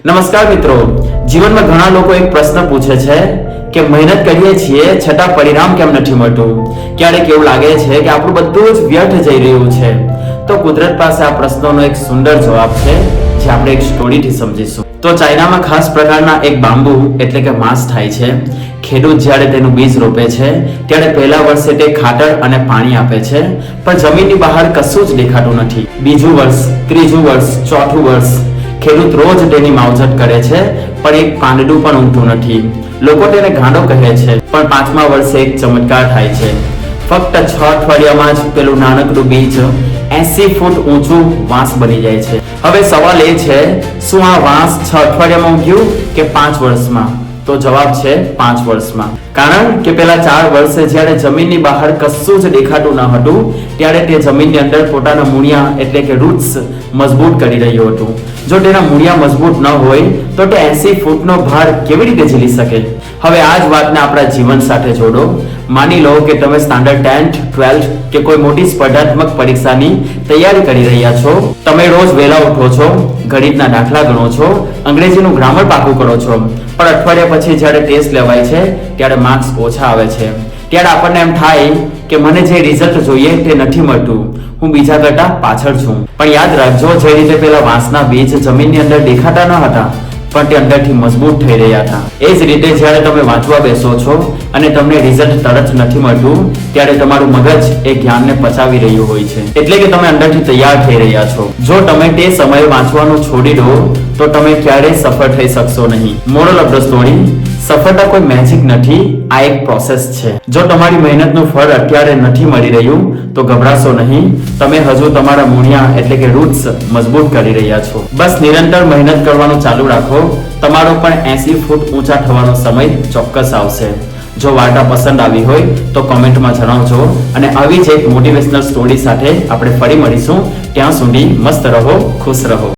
નમસ્કાર મિત્રો, જીવનમાં ઘણા લોકો એક પ્રશ્ન પૂછે છે કે મહેનત કરીએ છીએ છતાં પરિણામ કેમ નથી મળતું? ક્યારેક એવું લાગે છે કે આપણું બધું જ વ્યર્થ જઈ રહ્યું છે. તો કુદરત પાસે આ પ્રશ્નનો એક સુંદર જવાબ છે, જે આપણે એક સ્ટોરીથી સમજીશું. તો ચાઇનામાં ખાસ પ્રકારના એક બાંબુ એટલે કે વાંસ થાય છે. ખેડૂત જ્યારે તેનું બીજ રોપે છે ત્યારે પહેલા વર્ષે તે ખાતર અને પાણી આપે છે, પણ જમીનની બહાર કશું જ દેખાતું નથી. બીજું વર્ષ, ત્રીજું વર્ષ, ચોથું વર્ષ ખેડૂત રોજ તેની માવજત કરે છે, પણ એક પાંદડું પણ ઊગતું નથી. લોકો તેને ગાંડો કહે છે, પણ પાંચમા વર્ષે એક ચમત્કાર થાય છે. ફક્ત 6 અઠવાડિયામાં જ પેલું નાનકડું બીજ 80 ફૂટ ઊંચું વાંસ બની જાય છે. હવે સવાલ એ છે, શું આ વાંસ 6 અઠવાડિયામાં ઊગ્યું કે 5 વર્ષમાં? તો જવાબ છે 5 વર્ષમાં. કારણ કે પેલા 4 વર્ષે જ્યારે જમીનની બહાર કશું જ દેખાતું ન હતું, ત્યારે તે જમીનની અંદર પોતાના મૂળિયા એટલે કે રૂટ્સ મજબૂત કરી રહ્યું હતું. જો તેના મૂળિયા મજબૂત ન હોય તો તે 80 ફૂટનો ભાર કેવી રીતે ઝીલી શકે? હવે આ જ વાતને આપણા જીવન સાથે જોડો. માની લો કે તમે સ્ટાન્ડર્ડ 10th, 12th કે કોઈ મોટી સ્પર્ધાત્મક પરીક્ષાની તૈયારી કરી રહ્યા છો. તમે રોજ વહેલા ઉઠો છો, ગણિતના દાખલા ગણો છો, અંગ્રેજીનું ગ્રામર પાકું કરો છો, પણ અઠવાડિયા પછી જ્યારે ટેસ્ટ લેવાય છે ત્યારે માર્ક્સ ઓછા આવે છે. ત્યારે આપણને એમ થાય કે મને જે રિઝલ્ટ જોઈએ તે નથી મળતું, હું બીજા કરતા પાછળ છું. પણ યાદ રાખજો, જે રીતે પેલા વાંસના બીજ જમીનની અંદર દેખાતા ન હતા, પણ તે અંદરથી મજબૂત થઈ રહ્યા હતા. એ જ રીતે જ્યારે તમે વાંચવા બેસો છો અને તમને રિઝલ્ટ તરત નથી મળતું, ત્યારે તમારું મગજ એ જ્ઞાનને પચાવી રહ્યું હોય છે. એટલે કે તમે અંદરથી તૈયાર થઈ રહ્યા છો. જો તમે તે સમયે વાંચવાનું છોડી દો તો તમે ક્યારેય સફળ થઈ શકશો નહીં. મોરલ ઓફ ધ સ્ટોરી: સફળતા કોઈ મેજિક નથી, આ એક પ્રોસેસ છે. જો તમારી મહેનતનું ફળ અત્યારે નથી મળી રહ્યું તો ગભરાશો નહીં. તમે હજુ તમારા મૂળિયા એટલે કે રૂટ્સ મજબૂત કરી રહ્યા છો. બસ નિરંતર મહેનત કરવાનું ચાલુ રાખો. તમારો પણ 80 ફૂટ ઊંચા થવાનો સમય ચોક્કસ આવશે. જો વાર્તા પસંદ આવી હોય તો કોમેન્ટમાં જણાવજો, અને આવી જ એક મોટિવેશનલ સ્ટોરી સાથે આપણે ફરી મળીશું. ત્યાં સુધી મસ્ત રહો, ખુશ રહો.